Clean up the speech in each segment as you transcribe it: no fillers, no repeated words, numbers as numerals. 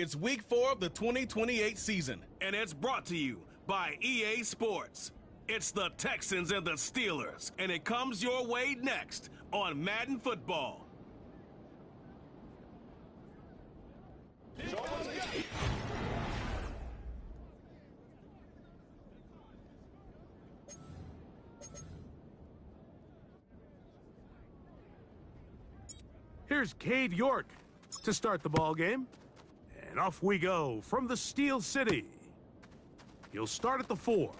It's week 4 of the 2028 season, and it's brought to you by EA Sports. It's the Texans and the Steelers, and it comes your way next on Madden Football. Here's Cade York to start the ball game. And off we go from the Steel City. He'll start at the 4.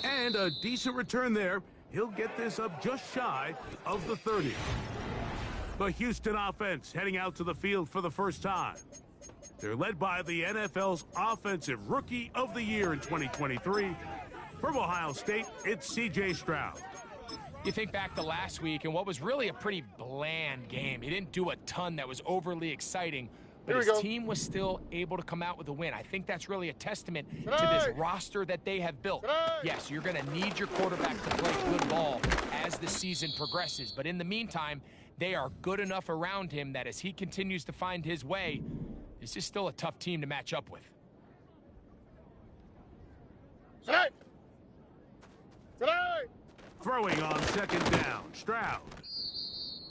And a decent return there. He'll get this up just shy of the 30. The Houston offense heading out to the field for the first time. They're led by the NFL's Offensive Rookie of the Year in 2023. From Ohio State, it's C.J. Stroud. You think back to last week and what was really a pretty bland game. He didn't do a ton that was overly exciting, but his team was still able to come out with a win. I think that's really a testament to this roster that they have built. Yes, you're going to need your quarterback to play good ball as the season progresses, but in the meantime, they are good enough around him that as he continues to find his way, this is still a tough team to match up with. Throwing on second down, Stroud.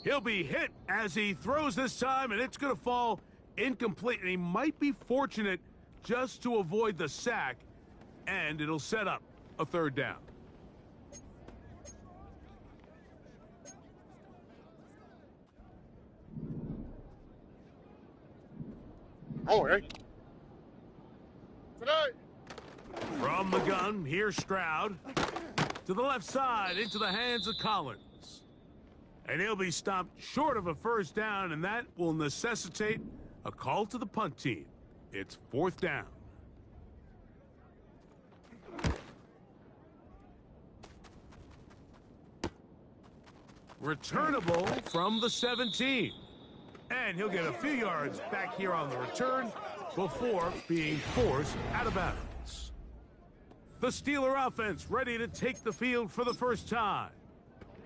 He'll be hit as he throws this time, and it's going to fall incomplete. And he might be fortunate just to avoid the sack, and it'll set up a third down. From the gun, here's Stroud. To the left side, into the hands of Collins. And he'll be stopped short of a first down, and that will necessitate a call to the punt team. It's 4th down. Returnable from the 17. And he'll get a few yards back here on the return before being forced out of bounds. The Steeler offense ready to take the field for the first time.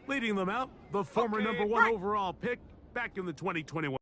Leading them out, the former number 1 overall pick back in the 2021.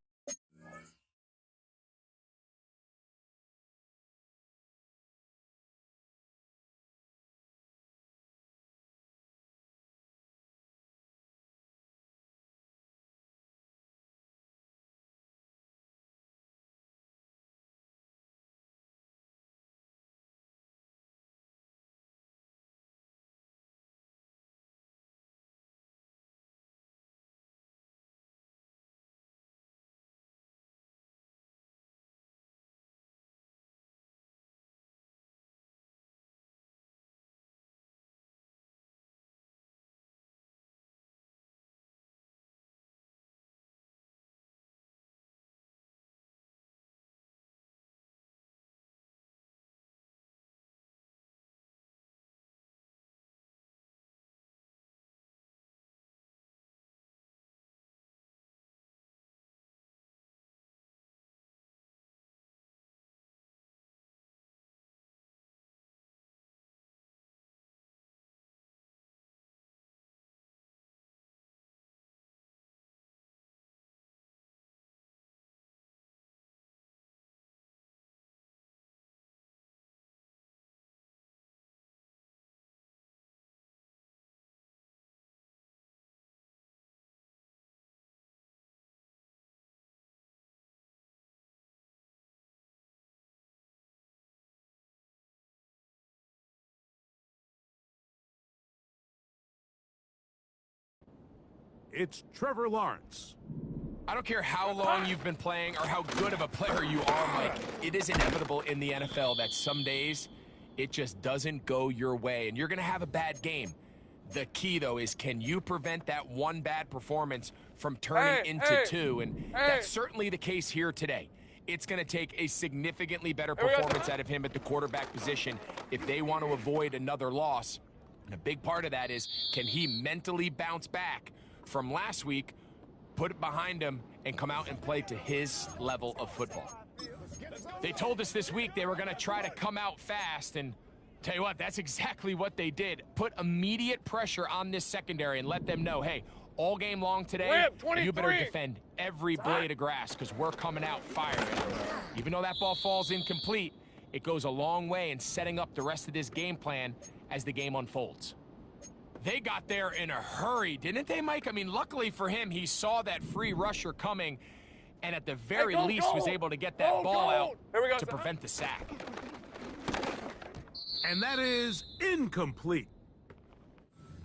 It's Trevor Lawrence. I don't care how long you've been playing or how good of a player you are, Mike. It is inevitable in the NFL that some days it just doesn't go your way, and you're going to have a bad game. The key, though, is can you prevent that one bad performance from turning into two? And that's certainly the case here today. It's going to take a significantly better performance out of him at the quarterback position if they want to avoid another loss. And a big part of that is, can he mentally bounce back from last week, put it behind him, and come out and play to his level of football? They told us this week they were going to try to come out fast, and tell you what, that's exactly what they did. Put immediate pressure on this secondary and let them know, hey, all game long today, you better defend every blade of grass because we're coming out firing. Even though that ball falls incomplete, it goes a long way in setting up the rest of this game plan as the game unfolds. They got there in a hurry, didn't they, Mike? I mean, luckily for him, he saw that free rusher coming and at the very least was able to get that ball out to prevent the sack. And that is incomplete.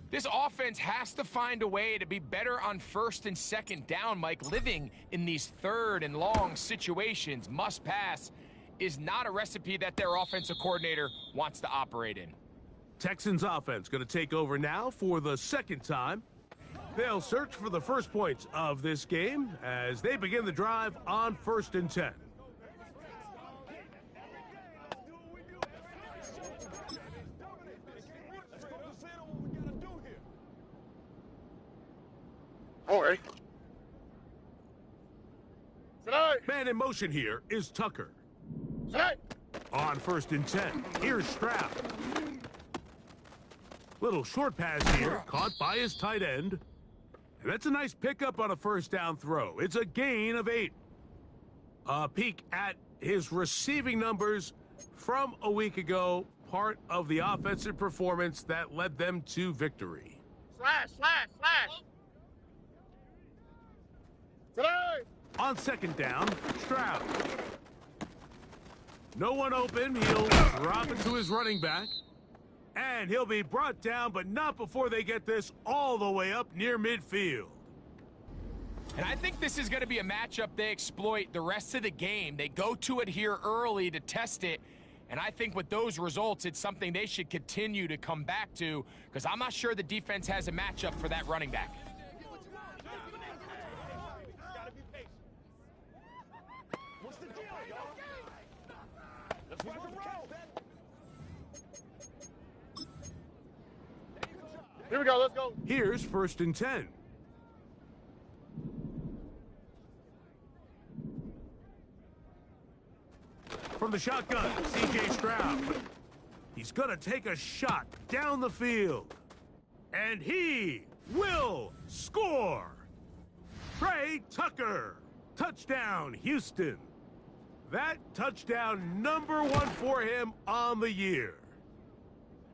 This offense has to find a way to be better on first and second down, Mike. Living in these third and long situations, must pass, is not a recipe that their offensive coordinator wants to operate in. Texans offense going to take over now for the second time. They'll search for the first points of this game as they begin the drive on 1st and 10. All right. Man in motion here is Tucker. On 1st and 10, here's Stroud. Little short pass here, caught by his tight end. And that's a nice pickup on a first down throw. It's a gain of 8. A peek at his receiving numbers from a week ago, part of the offensive performance that led them to victory. Slash. On 2nd down, Stroud. No one open. He'll drop it to his running back. And he'll be brought down, but not before they get this all the way up near midfield. And I think this is going to be a matchup they exploit the rest of the game. They go to it here early to test it. And I think with those results, it's something they should continue to come back to because I'm not sure the defense has a matchup for that running back. Here we go, let's go. Here's 1st and 10. From the shotgun, C.J. Stroud. He's going to take a shot down the field. And he will score. Trey Tucker. Touchdown, Houston. That touchdown #1 for him on the year.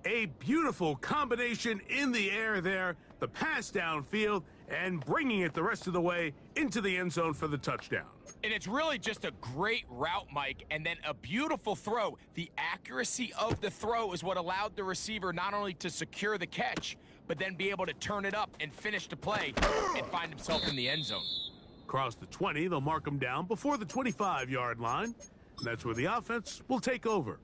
A beautiful combination in the air there, the pass downfield, and bringing it the rest of the way into the end zone for the touchdown. And it's really just a great route, Mike, and then a beautiful throw. The accuracy of the throw is what allowed the receiver not only to secure the catch, but then be able to turn it up and finish the play and find himself in the end zone. Across the 20, they'll mark him down before the 25-yard line. And that's where the offense will take over.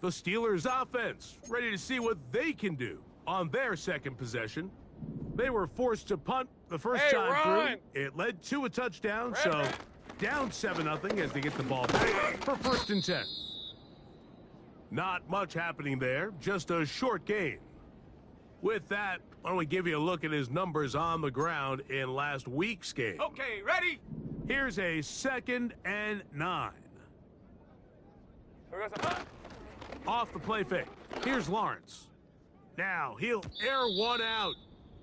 The Steelers offense ready to see what they can do on their second possession. They were forced to punt the first time through. It led to a touchdown, so down 7-0 as they get the ball back for 1st and 10. Not much happening there, just a short gain. With that, why don't we give you a look at his numbers on the ground in last week's game. Okay, ready? Here's a 2nd and 9. Off the play fake. Here's Lawrence. Now he'll air one out.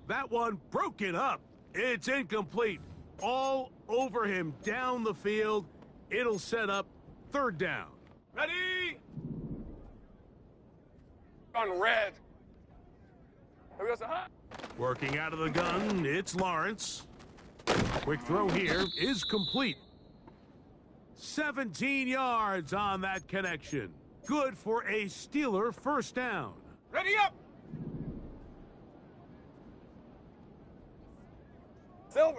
That one broken up. It's incomplete. All over him down the field. It'll set up 3rd down. Ready? On red. Working out of the gun, it's Lawrence. Quick throw here is complete. 17 yards on that connection. Good for a Steeler first down. Ready up. Silver.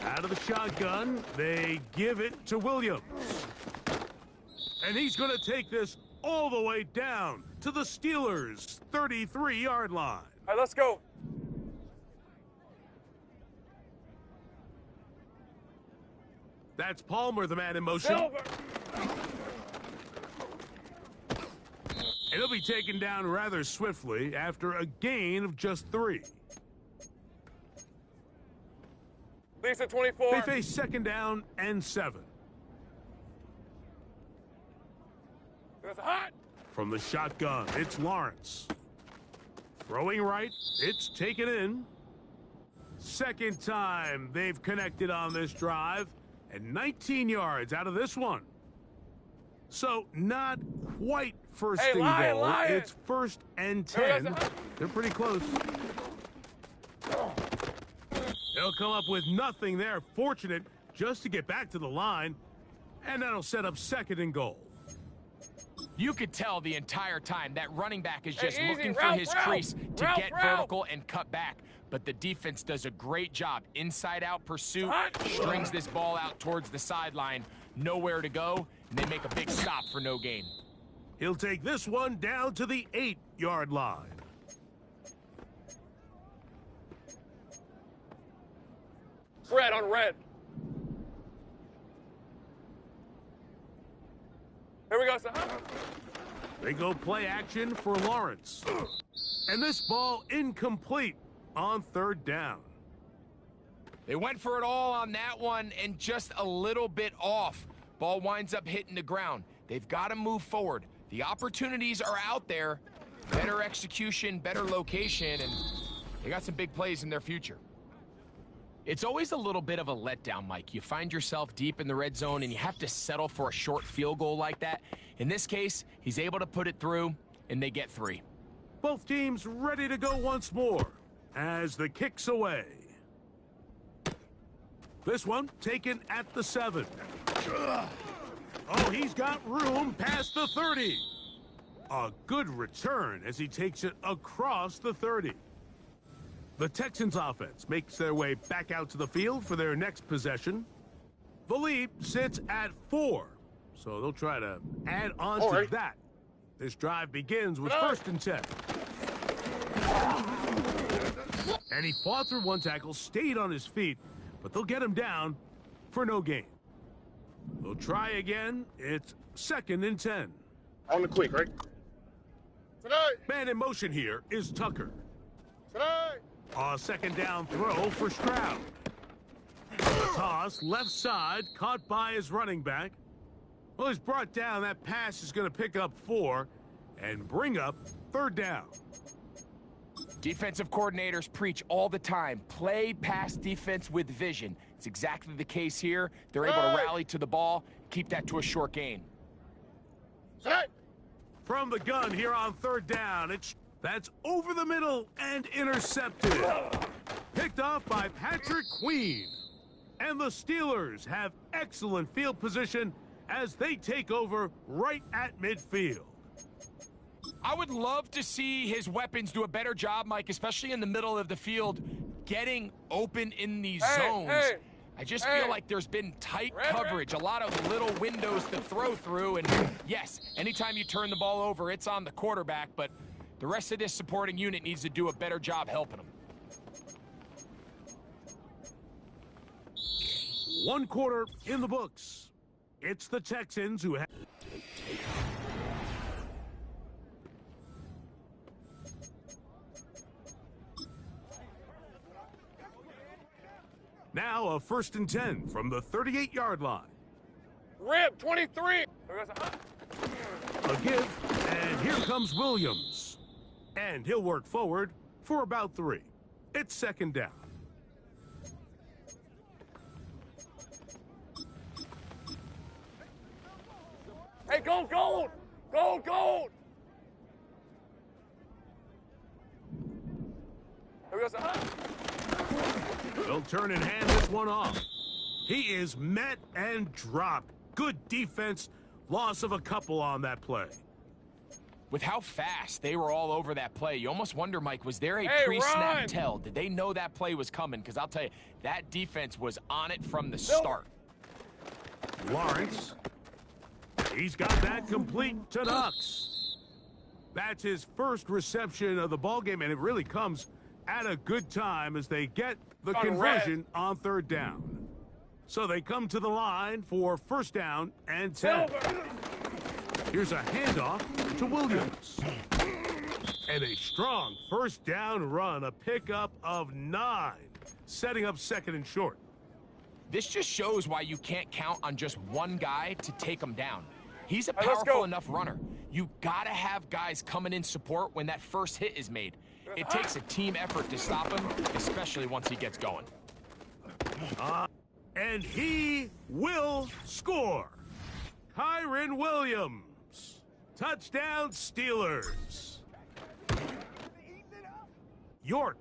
Out of the shotgun, they give it to Williams. And he's going to take this all the way down to the Steelers' 33-yard line. All right, let's go. That's Palmer, the man in motion. Silver. And he'll be taken down rather swiftly after a gain of just 3. Lisa 24. They face 2nd down and 7. That's hot. From the shotgun, it's Lawrence. Throwing right, it's taken in. Second time they've connected on this drive, and 19 yards out of this one. So not quite first and goal. It's first and 10. They're pretty close. They'll come up with nothing there. Fortunate just to get back to the line, and that'll set up second and goal. You could tell the entire time that running back is just looking for his crease to get vertical and cut back. But the defense does a great job. Inside-out pursuit, strings this ball out towards the sideline. Nowhere to go, and they make a big stop for no gain. He'll take this one down to the 8-yard line. Red on red. Here we go, son. They go play action for Lawrence. And this ball incomplete on third down. They went for it all on that one and just a little bit off. Ball winds up hitting the ground. They've got to move forward. The opportunities are out there. Better execution, better location, and they got some big plays in their future. It's always a little bit of a letdown, Mike. You find yourself deep in the red zone and you have to settle for a short field goal like that. In this case, he's able to put it through, and they get 3. Both teams ready to go once more as the kick's away. This one taken at the 7. Oh, he's got room past the 30. A good return as he takes it across the 30. The Texans offense makes their way back out to the field for their next possession. The lead sits at 4, so they'll try to add on to that. This drive begins with first and 10. And he fought through one tackle, stayed on his feet, but they'll get him down for no gain. They'll try again. It's second and 10. On the quick, right? Tonight. Man in motion here is Tucker. Tonight. A second down throw for Stroud. The toss, left side, caught by his running back. Well, he's brought down. That pass is going to pick up 4 and bring up third down. Defensive coordinators preach all the time, play pass defense with vision. It's exactly the case here. They're able to rally to the ball, keep that to a short gain. From the gun here on third down, that's over the middle and intercepted. Picked off by Patrick Queen. And the Steelers have excellent field position as they take over right at midfield. I would love to see his weapons do a better job, Mike, especially in the middle of the field, getting open in these zones. I just feel like there's been tight coverage, a lot of little windows to throw through, and yes, anytime you turn the ball over, it's on the quarterback, but the rest of this supporting unit needs to do a better job helping him. One quarter in the books. It's the Texans who have... Now a first and 10 from the 38-yard line. Rip, 23. A give, and here comes Williams. And he'll work forward for about 3. It's second down. Hey, gold, gold! Gold, gold! Here we go, son. They'll turn and hand this one off. He is met and dropped. Good defense. Loss of a couple on that play. With how fast they were all over that play, you almost wonder, Mike, was there a pre-snap tell? Did they know that play was coming? Because I'll tell you, that defense was on it from the start. Lawrence. He's got that complete to Knox. That's his first reception of the ballgame, and it really comes at a good time as they get the conversion on third down. So they come to the line for first down and 10. Here's a handoff to Williams. And a strong first down run, a pickup of 9, setting up second and short. This just shows why you can't count on just one guy to take him down. He's a powerful enough runner. You gotta have guys coming in support when that first hit is made. It takes a team effort to stop him, especially once he gets going. And he will score. Kyron Williams. Touchdown, Steelers. York,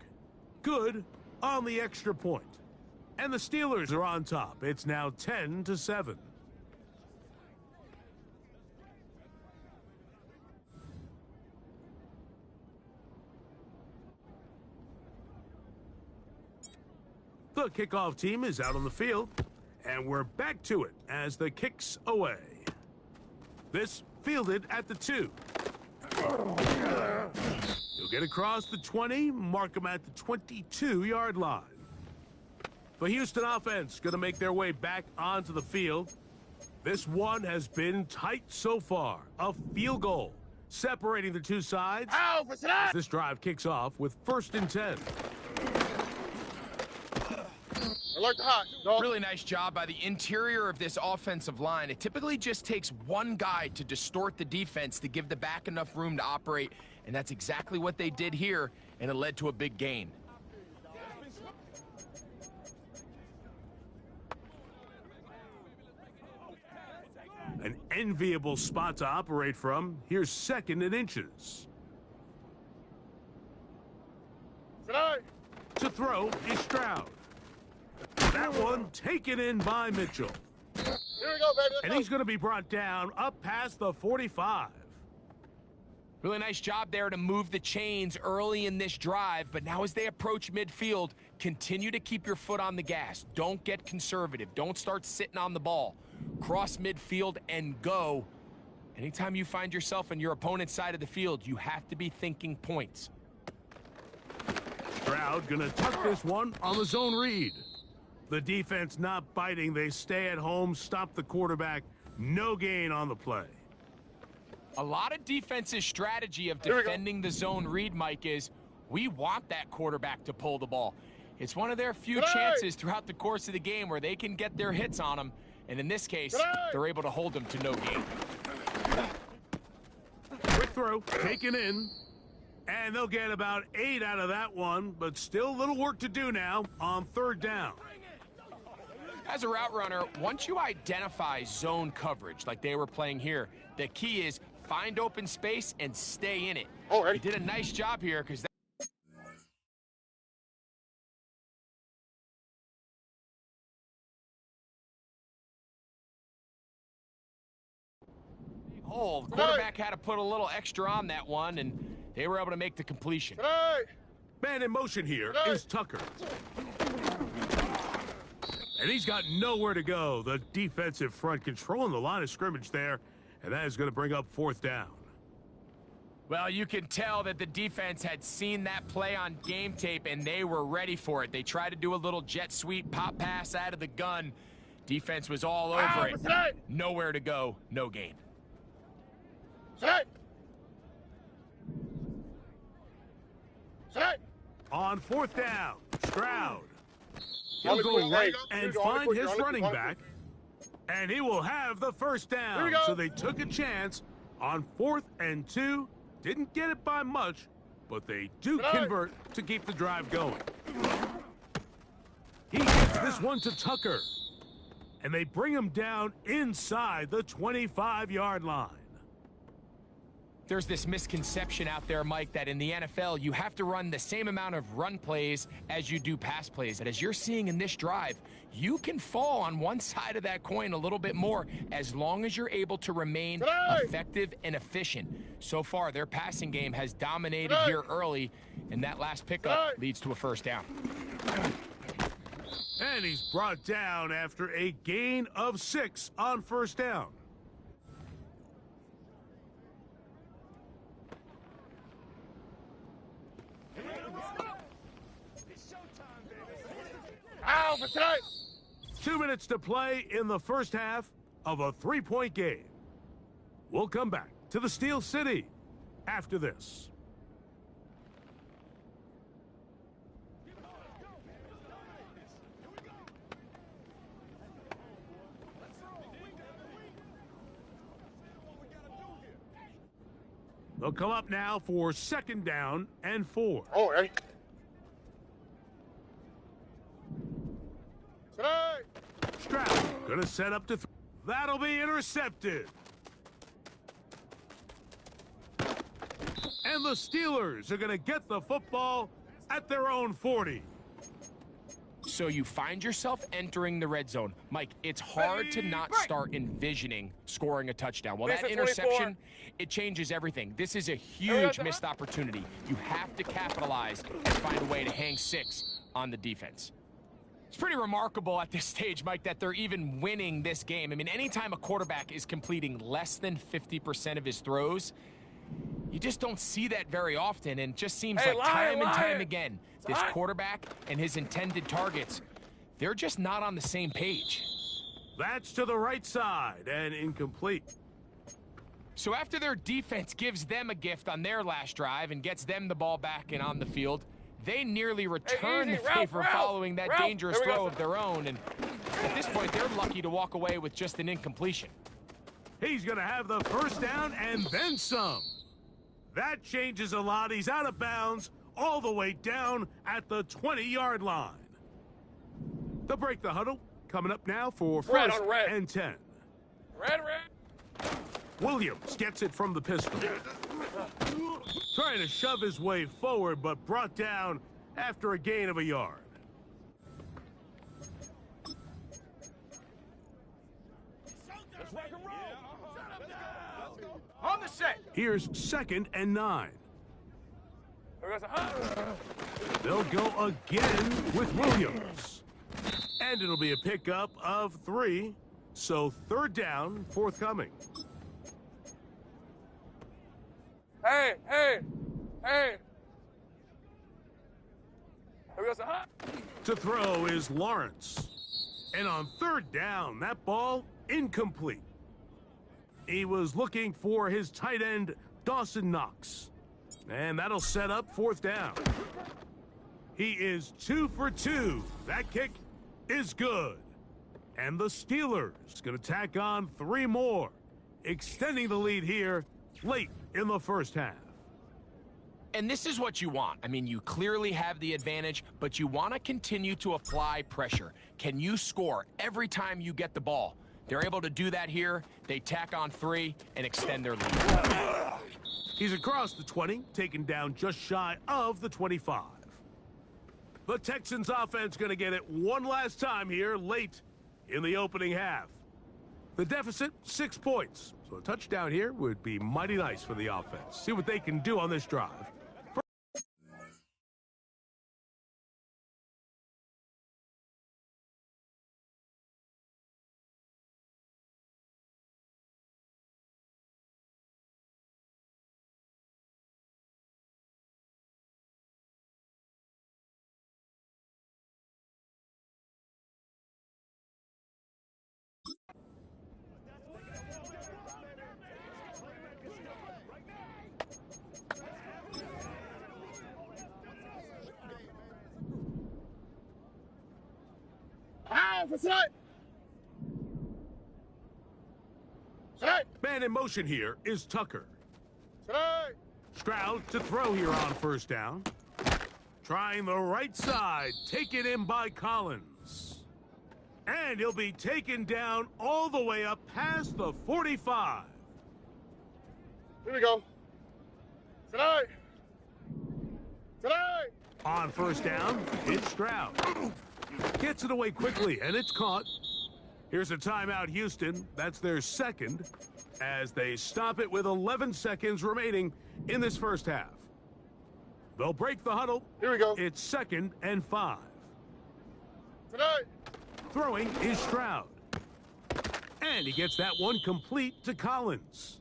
good on the extra point. And the Steelers are on top. It's now 10-7. The kickoff team is out on the field, and we're back to it as the kick's away. This fielded at the 2. He'll get across the 20, mark him at the 22-yard line. The Houston offense going to make their way back onto the field. This one has been tight so far. A field goal separating the two sides. As this drive kicks off with 1st and 10. Alert the hot. Dog. Really nice job by the interior of this offensive line. It typically just takes one guy to distort the defense to give the back enough room to operate, and that's exactly what they did here, and it led to a big gain. An enviable spot to operate from. Here's 2nd and inches. Tonight. To throw is Stroud. That one taken in by Mitchell. Here we go, baby. And he's going to be brought down up past the 45. Really nice job there to move the chains early in this drive, but now as they approach midfield, continue to keep your foot on the gas. Don't get conservative. Don't start sitting on the ball. Cross midfield and go. Anytime you find yourself on your opponent's side of the field, you have to be thinking points. Stroud going to tuck this one on the zone read. The defense not biting. They stay at home, stop the quarterback. No gain on the play. A lot of defense's strategy of defending the zone read, Mike, is we want that quarterback to pull the ball. It's one of their few chances throughout the course of the game where they can get their hits on him. And in this case, they're able to hold him to no gain. Quick throw, taken in. And they'll get about 8 out of that one, but still a little work to do now on 3rd down. As a route runner, once you identify zone coverage like they were playing here, the key is find open space and stay in it. He did a nice job here because the quarterback had to put a little extra on that one, and they were able to make the completion. Man in motion here is Tucker. And he's got nowhere to go. The defensive front controlling the line of scrimmage there, and that is going to bring up 4th down. Well, you can tell that the defense had seen that play on game tape, and they were ready for it. They tried to do a little jet sweep pop pass out of the gun. Defense was all over it. Nowhere to go, no gain. On 4th down, Stroud. He'll go right and find his running back, and he will have the 1st down. So they took a chance on 4th and 2. Didn't get it by much, but they do convert to keep the drive going. He gets this one to Tucker, and they bring him down inside the 25-yard line. There's this misconception out there, Mike, that in the NFL, you have to run the same amount of run plays as you do pass plays. And as you're seeing in this drive, you can fall on one side of that coin a little bit more as long as you're able to remain effective and efficient. So far, their passing game has dominated here early, and that last pickup leads to a 1st down. And he's brought down after a gain of 6 on 1st down. For tonight. 2 minutes to play in the 1st half of a 3-point game. We'll come back to the Steel City after this. The They'll come up now for 2nd down and 4. Oh, hey. Tonight. Stroud going to set up to that'll be intercepted. And the Steelers are going to get the football at their own 40. So you find yourself entering the red zone. Mike, it's hard to not start envisioning scoring a touchdown. Well, that interception, it changes everything. This is a huge missed opportunity. You have to capitalize and find a way to hang 6 on the defense. It's pretty remarkable at this stage, Mike, that they're even winning this game. I mean, anytime a quarterback is completing less than 50% of his throws, you just don't see that very often, and it just seems like time and time again, this quarterback and his intended targets, they're just not on the same page. That's to the right side and incomplete. So after their defense gives them a gift on their last drive and gets them the ball back and on the field, they nearly return the favor following that dangerous throw of their own, and at this point, they're lucky to walk away with just an incompletion. He's going to have the 1st down and then some. That changes a lot. He's out of bounds all the way down at the 20-yard line. They'll break the huddle. Coming up now for 1st and 10. Red. Williams gets it from the pistol. Trying to shove his way forward, but brought down after a gain of a yard. On the set. Here's 2nd and 9. They'll go again with Williams. And it'll be a pickup of 3, so 3rd down forthcoming. Hey. To throw is Lawrence. And on 3rd down, that ball incomplete. He was looking for his tight end, Dawson Knox. And that'll set up 4th down. He is 2 for 2. That kick is good. And the Steelers going to tack on 3 more, extending the lead here late in the 1st half. And this is what you want. I mean, you clearly have the advantage, but you want to continue to apply pressure. Can you score every time you get the ball? They're able to do that here. They tack on 3 and extend their lead. He's across the 20, taken down just shy of the 25. The Texans offense going to get it one last time here late in the opening half. The deficit, 6 points. So a touchdown here would be mighty nice for the offense. See what they can do on this drive. Man in motion here is Tucker. Stroud to throw here on 1st down. Trying the right side, taken in by Collins. And he'll be taken down all the way up past the 45. Here we go. Tonight. On 1st down, it's Stroud. Gets it away quickly, and it's caught. Here's a timeout, Houston. That's their 2nd, as they stop it with 11 seconds remaining in this 1st half. They'll break the huddle. Here we go. It's 2nd and 5. Tonight. Throwing is Stroud. And he gets that one complete to Collins.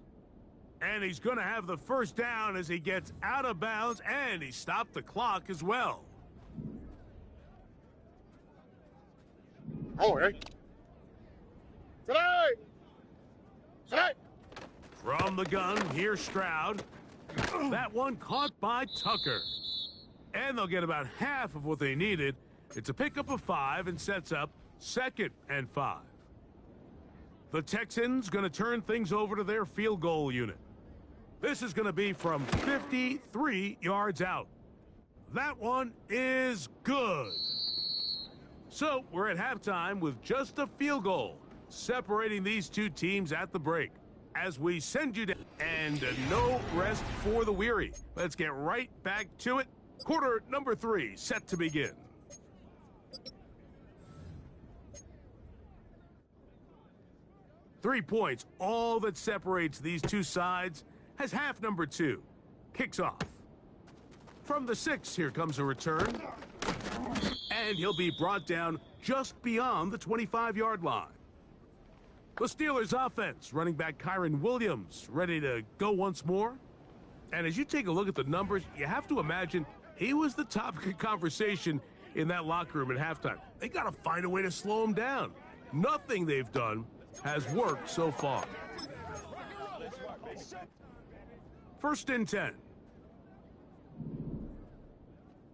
And he's going to have the 1st down as he gets out of bounds, and he stopped the clock as well. Oh, hey. Tonight. From the gun, here's Stroud. That one caught by Tucker. And they'll get about half of what they needed. It's a pickup of 5 and sets up 2nd and 5. The Texans going to turn things over to their field goal unit. This is going to be from 53 yards out. That one is good. So we're at halftime with just a field goal separating these two teams at the break. As we send you down, and no rest for the weary. Let's get right back to it. Quarter number 3 set to begin. Three points, all that separates these two sides, as half number 2 kicks off. From the 6, here comes a return. And he'll be brought down just beyond the 25-yard line. The Steelers offense, running back Kyron Williams, ready to go once more. And as you take a look at the numbers, you have to imagine he was the topic of conversation in that locker room at halftime. They got to find a way to slow him down. Nothing they've done has worked so far. 1st and 10.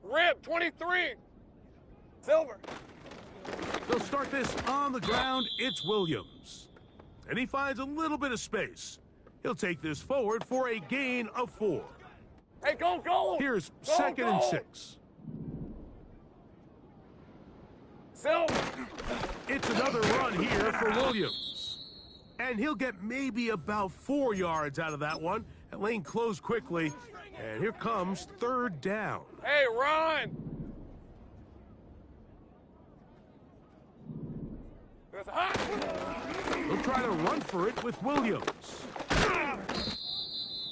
Rib, 23. Silver. They'll start this on the ground. It's Williams. And he finds a little bit of space. He'll take this forward for a gain of 4. Hey, go. Here's Go, 2nd and go. 6. Silver. It's another run here for Williams. And he'll get maybe about 4 yards out of that one. That lane closed quickly. And here comes 3rd down. Hey, run. It's hot. They'll try to run for it with Williams.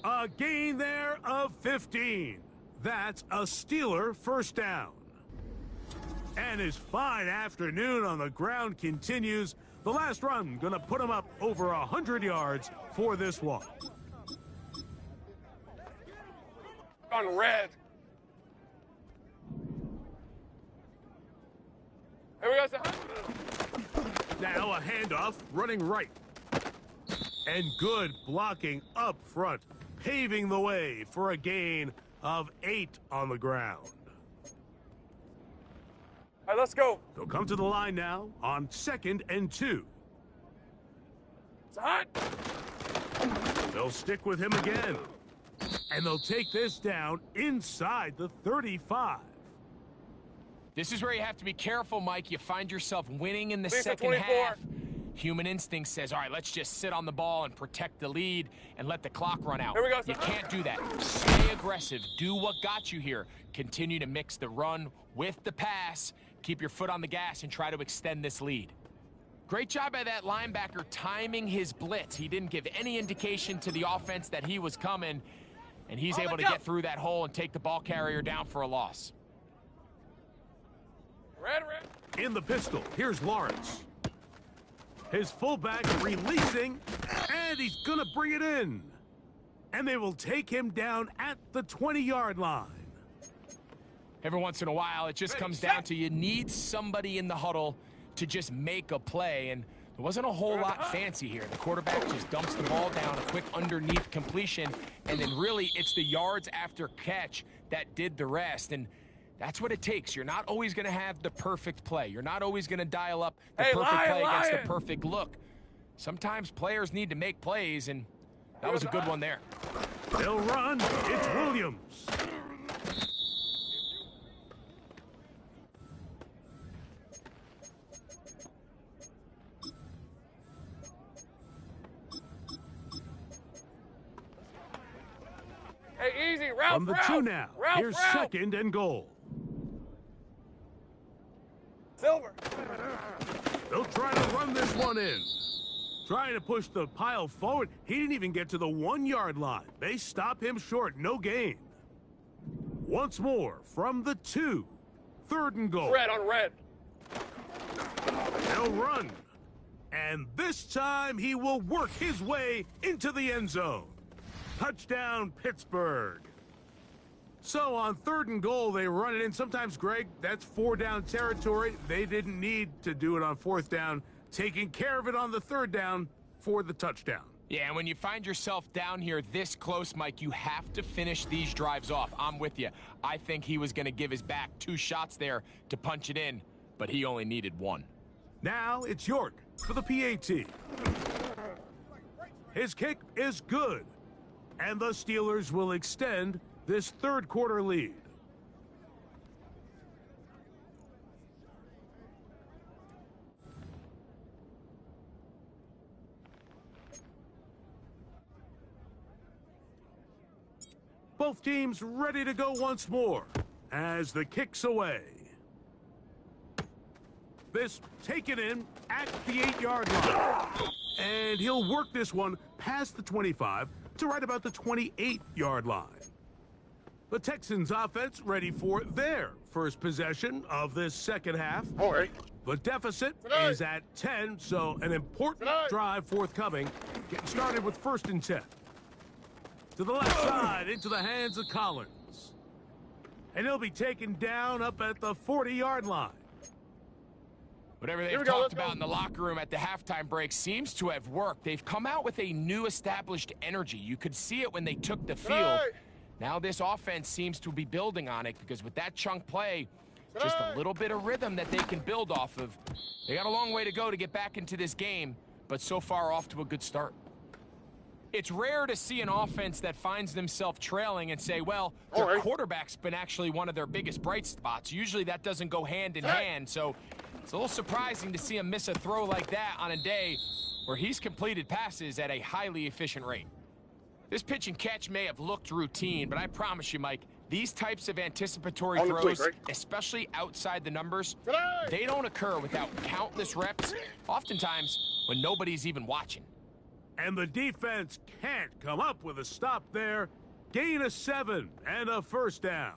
A gain there of 15. That's a Steeler 1st down. And his fine afternoon on the ground continues. The last run going to put him up over 100 yards for this one. On red. Here we go, sir. Now a handoff running right. And good blocking up front, paving the way for a gain of 8 on the ground. All right, let's go. They'll come to the line now on 2nd and 2. It's hot. They'll stick with him again. And they'll take this down inside the 35. This is where you have to be careful, Mike. You find yourself winning in the Lisa, second 24. half. Human instinct says, all right, let's just sit on the ball and protect the lead and let the clock run out. Here we go, You sir. can't do that. Stay aggressive. Do what got you here. Continue to mix the run with the pass. Keep your foot on the gas and try to extend this lead. Great job by that linebacker timing his blitz. He didn't give any indication to the offense that he was coming, and he's able to get through that hole and take the ball carrier down for a loss. Red. In the pistol, here's Lawrence. His fullback releasing, and he's gonna bring it in. And they will take him down at the 20-yard line. Every once in a while, it just comes down to you need somebody in the huddle to just make a play, and there wasn't a whole lot fancy here. The quarterback just dumps the ball down, a quick underneath completion, and then really it's the yards after catch that did the rest, and that's what it takes. You're not always going to have the perfect play. You're not always going to dial up the perfect play against the perfect look. Sometimes players need to make plays, and that was a good one there. They'll run. It's Williams. Hey, easy. Route, From the 2 now. Here's route. 2nd and goal. Silver. They'll try to run this one in. Trying to push the pile forward. He didn't even get to the 1-yard line. They stop him short. No gain. Once more from the 2. 3rd and goal. Red on red. They'll run. And this time he will work his way into the end zone. Touchdown, Pittsburgh. So on 3rd and goal, they run it in. Sometimes, Greg, that's 4-down territory. They didn't need to do it on 4th down. Taking care of it on the 3rd down for the touchdown. Yeah, and when you find yourself down here this close, Mike, you have to finish these drives off. I'm with you. I think he was going to give his back 2 shots there to punch it in, but he only needed 1. Now it's York for the PAT. His kick is good. And the Steelers will extend this third quarter lead. Both teams ready to go once more as the kick's away. This taken in at the 8-yard line. And he'll work this one past the 25 to right about the 28-yard line. The Texans offense ready for their first possession of this second half. All right. The deficit is at 10, so an important drive forthcoming. Getting started with 1st and 10. To the left side, into the hands of Collins. And he'll be taken down up at the 40-yard line. Whatever they've talked about in the locker room at the halftime break seems to have worked. They've come out with a new established energy. You could see it when they took the field. Now this offense seems to be building on it because with that chunk play, just a little bit of rhythm that they can build off of. They got a long way to go to get back into this game, but so far off to a good start. It's rare to see an offense that finds themselves trailing and say, well, their quarterback's been actually one of their biggest bright spots. Usually that doesn't go hand in hand, so it's a little surprising to see him miss a throw like that on a day where he's completed passes at a highly efficient rate. This pitch and catch may have looked routine, but I promise you, Mike, these types of anticipatory throws, especially outside the numbers, they don't occur without countless reps, oftentimes when nobody's even watching. And the defense can't come up with a stop there. Gain of 7 and a 1st down.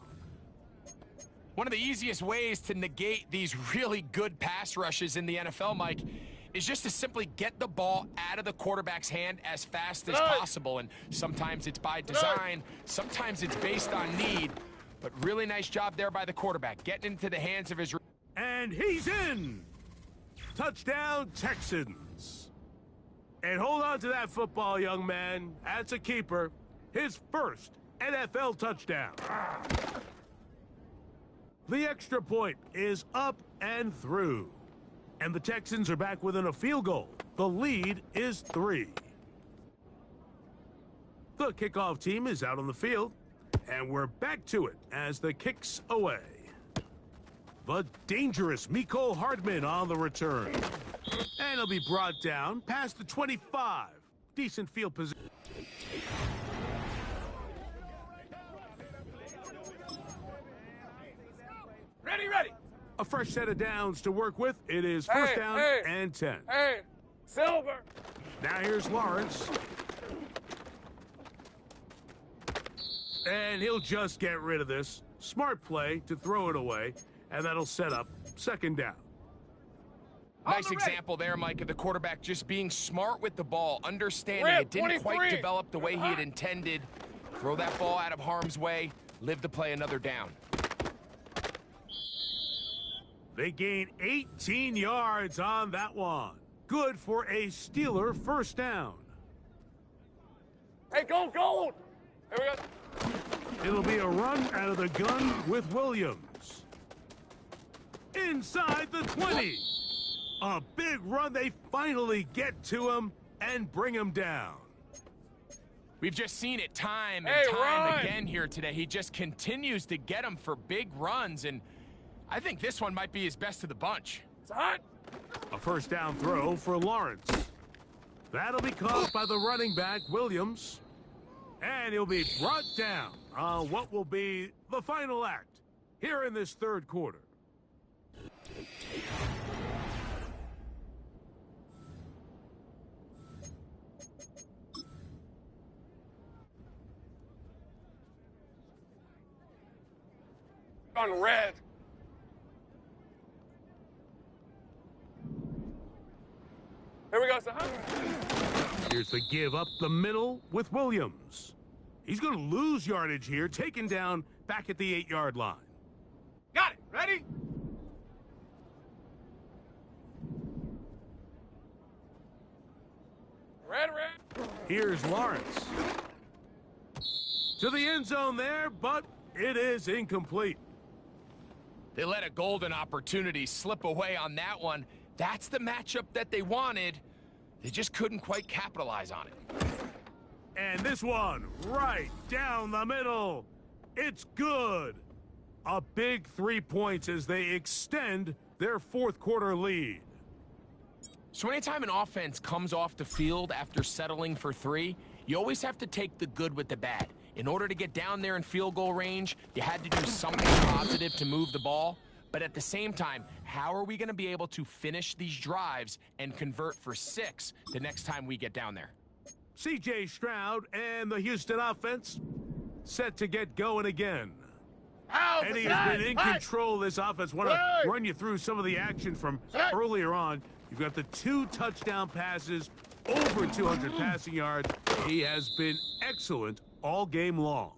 One of the easiest ways to negate these really good pass rushes in the NFL, Mike, is just to simply get the ball out of the quarterback's hand as fast as possible. And sometimes it's by design, sometimes it's based on need. But really nice job there by the quarterback, getting into the hands of his... And he's in! Touchdown, Texans. And hold on to that football, young man. That's a keeper. His first NFL touchdown. The extra point is up and through. And the Texans are back within a field goal. The lead is 3. The kickoff team is out on the field. And we're back to it as the kick's away. The dangerous Mecole Hardman on the return. And he'll be brought down past the 25. Decent field position. Ready. A fresh set of downs to work with. It is 1st down and 10. Hey, Silver. Now here's Lawrence. And he'll just get rid of this. Smart play to throw it away. And that'll set up 2nd down. Nice example there, Mike, of the quarterback just being smart with the ball, understanding it didn't quite develop the way he had intended. Throw that ball out of harm's way, live to play another down. They gain 18 yards on that one. Good for a Steeler 1st down. Hey, go! Here we go. It'll be a run out of the gun with Williams. Inside the 20. A big run. They finally get to him and bring him down. We've just seen it time and time again here today. He just continues to get him for big runs, and I think this one might be his best of the bunch. It's hot. A 1st down throw for Lawrence. That'll be caught by the running back, Williams. And he'll be brought down on what will be the final act here in this 3rd quarter. On red. Here we go, son. Here's the give up the middle with Williams. He's going to lose yardage here, taken down back at the 8-yard line. Got it. Ready? Red. Here's Lawrence. To the end zone there, but it is incomplete. They let a golden opportunity slip away on that one. That's the matchup that they wanted. They just couldn't quite capitalize on it. And this one, right down the middle. It's good. A big 3 points as they extend their fourth quarter lead. So anytime an offense comes off the field after settling for three, you always have to take the good with the bad. In order to get down there in field goal range, you had to do something positive to move the ball. But at the same time, how are we going to be able to finish these drives and convert for 6 the next time we get down there? C.J. Stroud and the Houston offense set to get going again. And he has been in control of this offense. Want to run you through some of the action from earlier on. You've got the 2 touchdown passes, over 200 passing yards. He has been excellent all game long.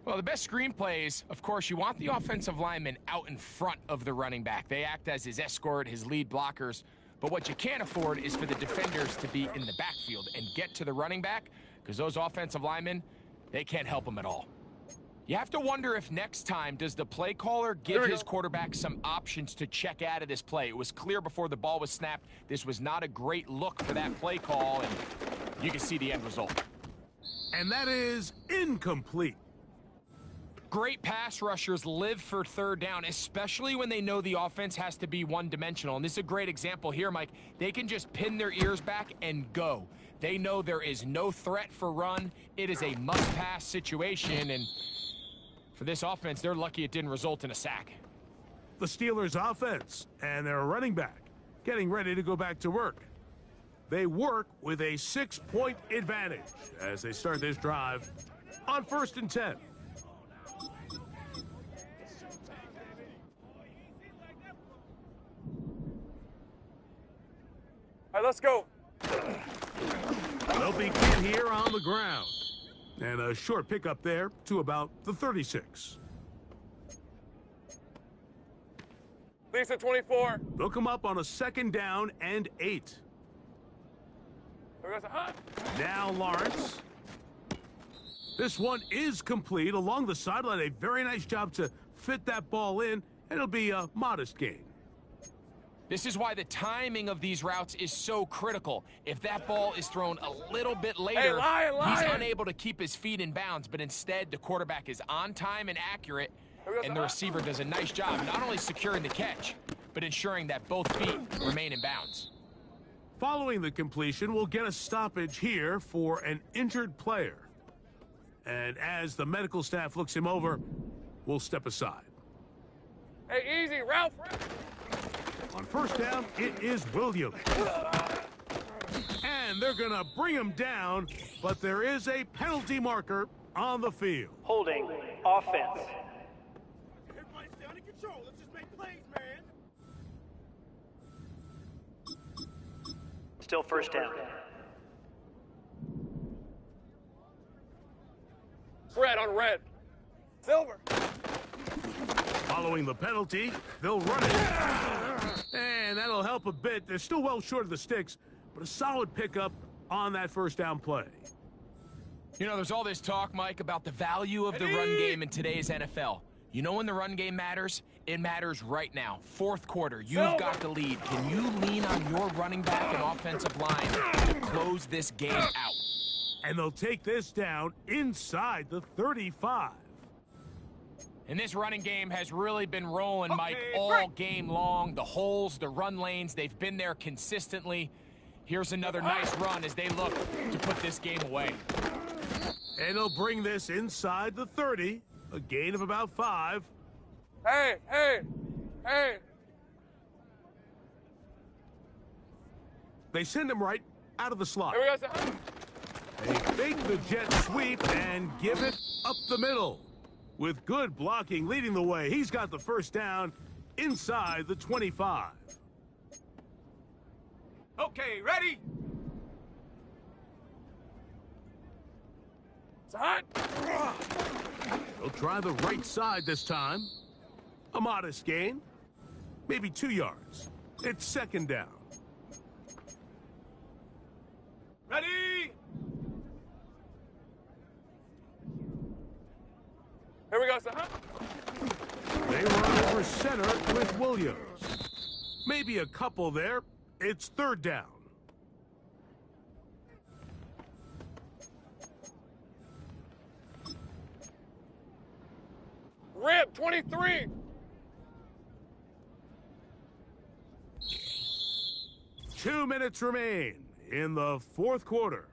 Well, the best screenplays, of course, you want the offensive lineman out in front of the running back. They act as his escort, his lead blockers. But what you can't afford is for the defenders to be in the backfield and get to the running back, because those offensive linemen, they can't help him at all. You have to wonder if next time, does the play caller give his quarterback some options to check out of this play? It was clear before the ball was snapped, this was not a great look for that play call, and you can see the end result. And that is incomplete. Great pass rushers live for third down, especially when they know the offense has to be one-dimensional. And this is a great example here, Mike. They can just pin their ears back and go. They know there is no threat for run. It is a must-pass situation, and for this offense, they're lucky it didn't result in a sack. The Steelers' offense and their running back getting ready to go back to work. They work with a 6-point advantage as they start this drive on 1st and 10. All right, let's go. They'll begin here on the ground. And a short pickup there to about the 36. Lisa, 24. They'll come up on a 2nd down and 8. There goes a hunt. Now Lawrence. This one is complete along the sideline. A very nice job to fit that ball in, and it'll be a modest gain. This is why the timing of these routes is so critical. If that ball is thrown a little bit later, he's unable to keep his feet in bounds, but instead the quarterback is on time and accurate, and the receiver does a nice job not only securing the catch, but ensuring that both feet remain in bounds. Following the completion, we'll get a stoppage here for an injured player. And as the medical staff looks him over, we'll step aside. Hey, easy, Ralph. On 1st down, it is Williams. And they're going to bring him down, but there is a penalty marker on the field. Holding offense. Everybody's down in control. Let's just make plays, man. Still 1st down. Red on red. Silver. Following the penalty, they'll run it. And that'll help a bit. They're still well short of the sticks, but a solid pickup on that 1st down play. You know, there's all this talk, Mike, about the value of the run game in today's NFL. You know when the run game matters? It matters right now. 4th quarter, you've got the lead. Can you lean on your running back and offensive line to close this game out? And they'll take this down inside the 35. And this running game has really been rolling, Mike, all game long. The holes, the run lanes, they've been there consistently. Here's another nice run as they look to put this game away. And they'll bring this inside the 30, a gain of about 5. Hey, hey, hey. They send him right out of the slot. Here we go, son. They fake the jet sweep and give it up the middle. With good blocking leading the way, he's got the 1st down inside the 25. Okay, ready? It's hot. They'll try the right side this time. A modest gain, maybe 2 yards. It's 2nd down. Ready? Here we go, son. They run over center with Williams. Maybe a couple there. It's 3rd down. 23. Two minutes remain in the fourth quarter.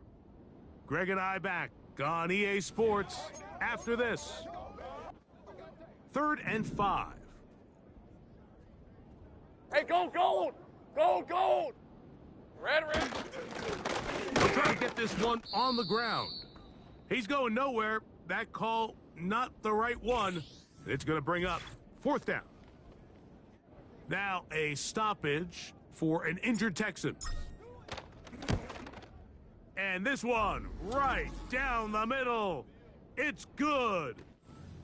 Greg and I back on EA Sports after this. 3rd and 5. Hey, gold, gold. Gold, gold. Red, red. He'll try to get this one on the ground. He's going nowhere. That call, not the right one. It's going to bring up 4th down. Now a stoppage for an injured Texan. And this one right down the middle. It's good.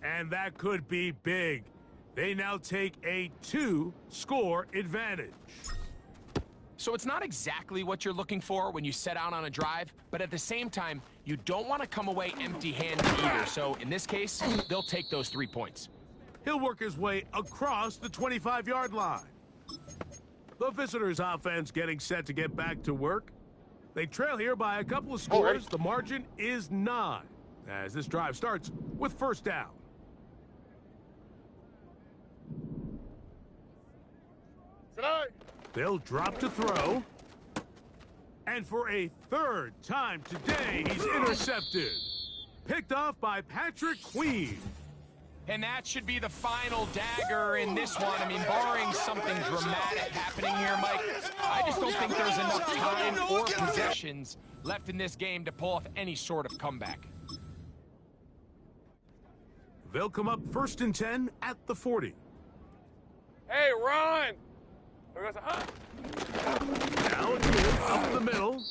And that could be big. They now take a 2-score advantage. So it's not exactly what you're looking for when you set out on a drive, but at the same time, you don't want to come away empty-handed either. So in this case, they'll take those 3 points. He'll work his way across the 25-yard line. The visitors' offense getting set to get back to work. They trail here by a couple of scores. The margin is 9 as this drive starts with 1st down. They'll drop to throw. And for a 3rd time today, he's intercepted. Picked off by Patrick Queen. And that should be the final dagger in this one. I mean, barring something dramatic happening here, Mike, I just don't think there's enough time or possessions left in this game to pull off any sort of comeback. They'll come up 1st and 10 at the 40. Hey, run. Now a give up the middle.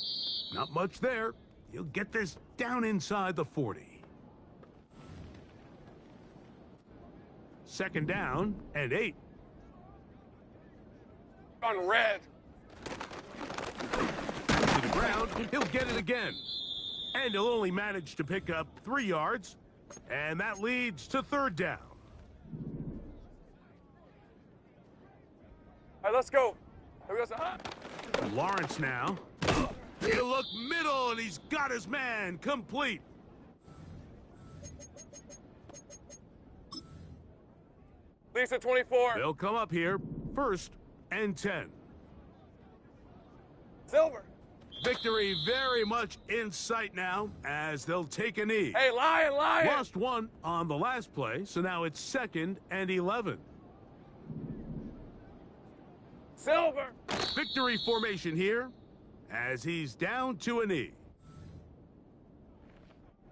Not much there. He'll get this down inside the 40. 2nd down and 8. On red. To the ground, he'll get it again. And he'll only manage to pick up 3 yards. And that leads to 3rd down. All right, let's go. Lawrence now. He'll look middle, and he's got his man complete. Lisa, 24. They'll come up here 1st and 10. Silver. Victory very much in sight now as they'll take a knee. Hey, lion, lion. Lost 1 on the last play, so now it's 2nd and 11. Silver. Victory formation here as he's down to a knee.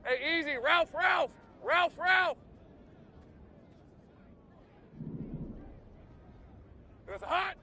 Hey, easy. Ralph, Ralph. Ralph, Ralph. It's hot.